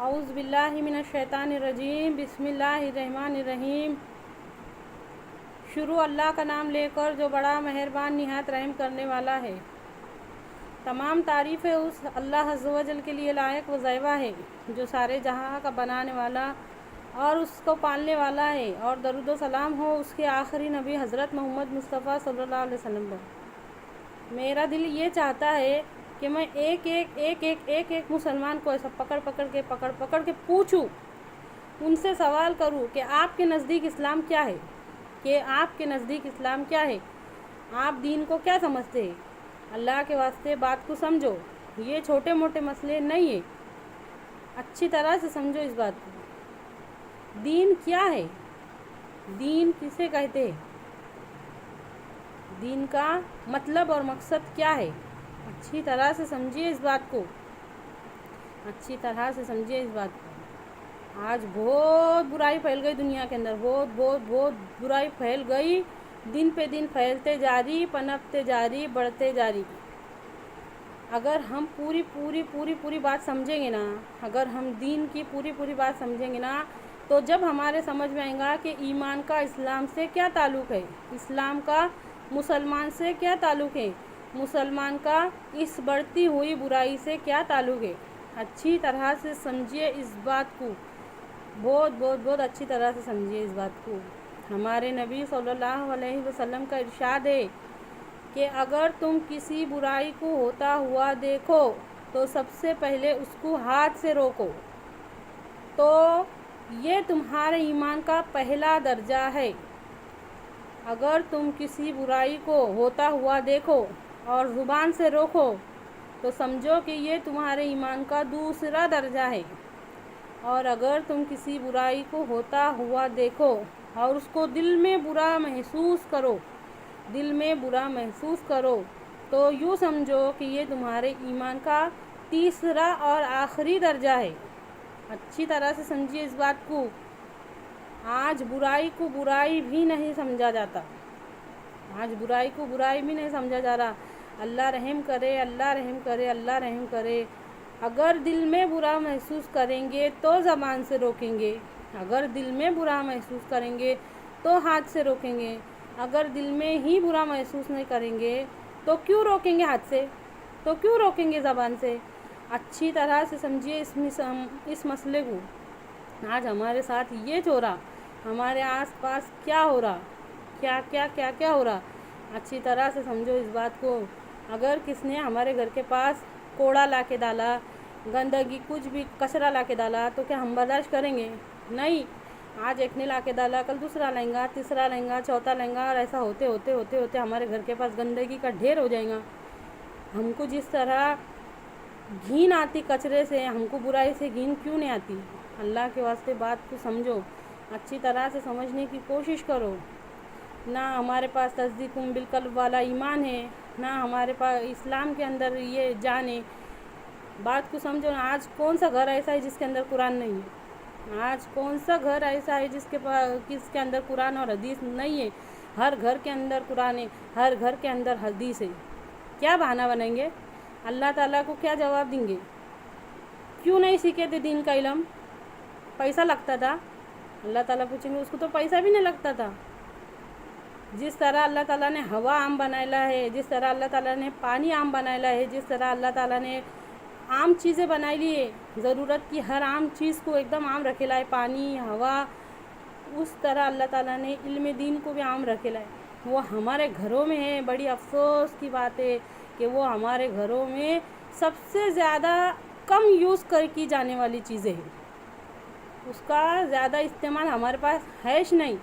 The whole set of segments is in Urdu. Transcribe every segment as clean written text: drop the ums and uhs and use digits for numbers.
اعوذ باللہ من الشیطان الرجیم، بسم اللہ الرحمن الرحیم۔ شروع اللہ کا نام لے کر جو بڑا مہربان نہایت رحم کرنے والا ہے۔ تمام تعریفیں اس اللہ عز و جل کے لیے لائق و زیبا ہے جو سارے جہاں کا بنانے والا اور اس کو پالنے والا ہے، اور درود و سلام ہو اس کے آخری نبی حضرت محمد مصطفیٰ صلی اللہ علیہ وسلم پر۔ میرا دل یہ چاہتا ہے کہ میں ایک مسلمان کو ایسا پکڑ کے پوچھوں، ان سے سوال کروں کہ آپ کے نزدیک اسلام کیا ہے، آپ دین کو کیا سمجھتے ہیں؟ اللہ کے واسطے بات کو سمجھو، یہ چھوٹے موٹے مسئلے نہیں ہیں، اچھی طرح سے سمجھو اس بات کو۔ دین کیا ہے؟ دین کسے کہتے ہیں؟ دین کا مطلب اور مقصد کیا ہے؟ اچھی طرح سے سمجھیے اس بات کو، آج بہت برائی پھیل گئی دنیا کے اندر، بہت برائی پھیل گئی، دن پہ دن پھیلتے جاری، پنپتے جاری، بڑھتے جاری۔ اگر ہم پوری بات سمجھیں گے نا، اگر ہم دین کی پوری بات سمجھیں گے نا، تو جب ہمارے سمجھ میں آئے گا کہ ایمان کا اسلام سے کیا تعلق ہے، اسلام کا مسلمان سے کیا تعلق ہے، مسلمان کا اس بڑھتی ہوئی برائی سے کیا تعلق ہے۔ اچھی طرح سے سمجھیے اس بات کو، بہت اچھی طرح سے سمجھیے اس بات کو۔ ہمارے نبی صلی اللہ علیہ وسلم کا ارشاد ہے کہ اگر تم کسی برائی کو ہوتا ہوا دیکھو تو سب سے پہلے اس کو ہاتھ سے روکو، تو یہ تمہارے ایمان کا پہلا درجہ ہے۔ اگر تم کسی برائی کو ہوتا ہوا دیکھو اور زبان سے روکو تو سمجھو کہ یہ تمہارے ایمان کا دوسرا درجہ ہے، اور اگر تم کسی برائی کو ہوتا ہوا دیکھو اور اس کو دل میں برا محسوس کرو تو یوں سمجھو کہ یہ تمہارے ایمان کا تیسرا اور آخری درجہ ہے۔ اچھی طرح سے سمجھیے اس بات کو۔ آج برائی کو برائی بھی نہیں سمجھا جا رہا۔ اللہ رحم کرے۔ اگر دل میں برا محسوس کریں گے تو زبان سے روکیں گے، اگر دل میں برا محسوس کریں گے تو ہاتھ سے روکیں گے، اگر دل میں ہی برا محسوس نہیں کریں گے تو کیوں روکیں گے ہاتھ سے، تو کیوں روکیں گے زبان سے؟ اچھی طرح سے سمجھیے اس مسئلے کو۔ آج ہمارے ساتھ یہ ہو رہا، ہمارے آس پاس کیا ہو رہا، کیا ہو رہا، اچھی طرح سے سمجھو اس بات کو۔ اگر کس نے ہمارے گھر کے پاس کوڑا لا کے ڈالا، گندگی کچھ بھی کچرا لا کے ڈالا، تو کیا ہم برداشت کریں گے؟ نہیں۔ آج ایک نے لا کے ڈالا، کل دوسرا لائیں گا، تیسرا لائیں گا، چوتھا لائیں گا، اور ایسا ہوتے ہمارے گھر کے پاس گندگی کا ڈھیر ہو جائے گا۔ ہم کو جس طرح گھین آتی کچرے سے، ہم کو برائی سے گھین کیوں نہیں آتی؟ اللہ کے واسطے بات کو سمجھو، اچھی طرح سے سمجھنے کی کوشش کرو۔ نہ ہمارے پاس تصدیق بالقلب والا ایمان ہے، نہ ہمارے پاس اسلام کے اندر یہ جان ہے۔ بات کو سمجھو نا۔ آج کون سا گھر ایسا ہے جس کے اندر قرآن نہیں ہے؟ آج کون سا گھر ایسا ہے جس کے اندر قرآن اور حدیث نہیں ہے؟ ہر گھر کے اندر قرآن ہے، ہر گھر کے اندر حدیث ہے۔ کیا بہانہ بنائیں گے؟ اللہ تعالیٰ کو کیا جواب دیں گے؟ کیوں نہیں سیکھے تھے دین کا علم؟ پیسہ لگتا تھا؟ اللہ تعالیٰ پوچھیں گے اس کو تو پیسہ بھی نہیں لگتا تھا۔ جس طرح اللہ تعالیٰ نے ہوا عام بنائلا ہے، جس طرح اللہ تعالیٰ نے پانی عام بنائلا ہے، جس طرح اللہ تعالیٰ نے عام چیزیں بنائی لی ہے، ضرورت کی ہر عام چیز کو ایک دم عام رکھے لائے، پانی، ہوا، اس طرح اللہ تعالیٰ نے علم دین کو بھی عام رکھے لائے۔ وہ ہمارے گھروں میں ہے۔ بڑی افسوس کی بات ہے کہ وہ ہمارے گھروں میں سب سے زیادہ کم یوز کی جانے والی چیزیں ہیں، اس کا زیادہ استعمال ہمارے پاس ہیش نہیں۔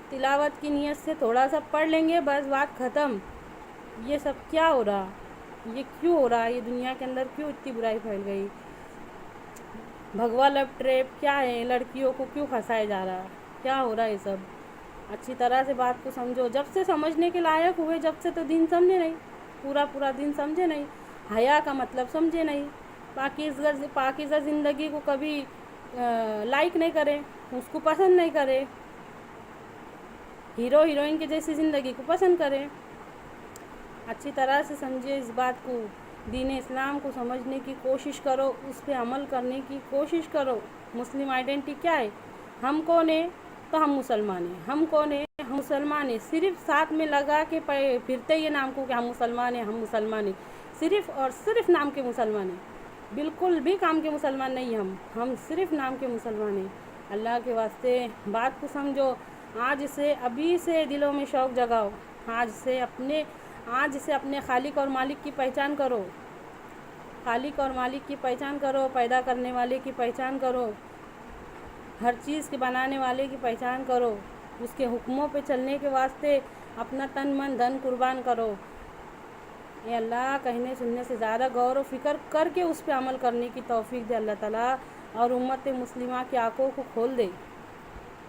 تلاوت کی نیت سے تھوڑا سا پڑھ لیں گے، بس بات ختم۔ یہ سب کیا ہو رہا؟ یہ کیوں ہو رہا؟ یہ دنیا کے اندر کیوں اتنی برائی پھیل گئی؟ بھگوا لو ٹریپ کیا ہے؟ لڑکیوں کو کیوں پھنسایا جا رہا؟ کیا ہو رہا ہے یہ سب؟ اچھی طرح سے بات کو سمجھو۔ جب سے سمجھنے کے لائق ہوئے، جب سے تو دین سمجھے نہیں، پورا دین سمجھے نہیں، حیا کا مطلب سمجھے نہیں، پاکیزہ زندگی کو کبھی لائک نہیں کرے، اس کو پسند نہیں کرے، ہیرو ہیروئن کی جیسی زندگی کو پسند کرے۔ اچھی طرح سے سمجھے اس بات کو۔ دین اسلام کو سمجھنے کی کوشش کرو، اس پہ عمل کرنے کی کوشش کرو۔ مسلم آئیڈینٹی کیا ہے؟ ہم کون ہیں؟ تو ہم مسلمان ہیں۔ ہم کون ہیں؟ ہم مسلمان ہیں۔ صرف ساتھ میں لگا کے پھرتے یہ نام کو کہ ہم مسلمان ہیں، ہم مسلمان ہیں، صرف اور صرف نام کے مسلمان ہیں، بالکل بھی کام کے مسلمان نہیں ہم صرف نام کے مسلمان ہیں۔ اللہ کے واسطے بات کو سمجھو، آج سے ابھی سے دلوں میں شوق جگاؤ، آج سے اپنے خالق اور مالک کی پہچان کرو، خالق اور مالک کی پہچان کرو، پیدا کرنے والے کی پہچان کرو، ہر چیز کے بنانے والے کی پہچان کرو، اس کے حکموں پہ چلنے کے واسطے اپنا تن من دھن قربان کرو۔ اے اللہ، کہنے سننے سے زیادہ غور و فکر کر کے اس پہ عمل کرنے کی توفیق دے اللہ تعالیٰ، اور امت مسلمہ کی آنکھوں کو کھول دے۔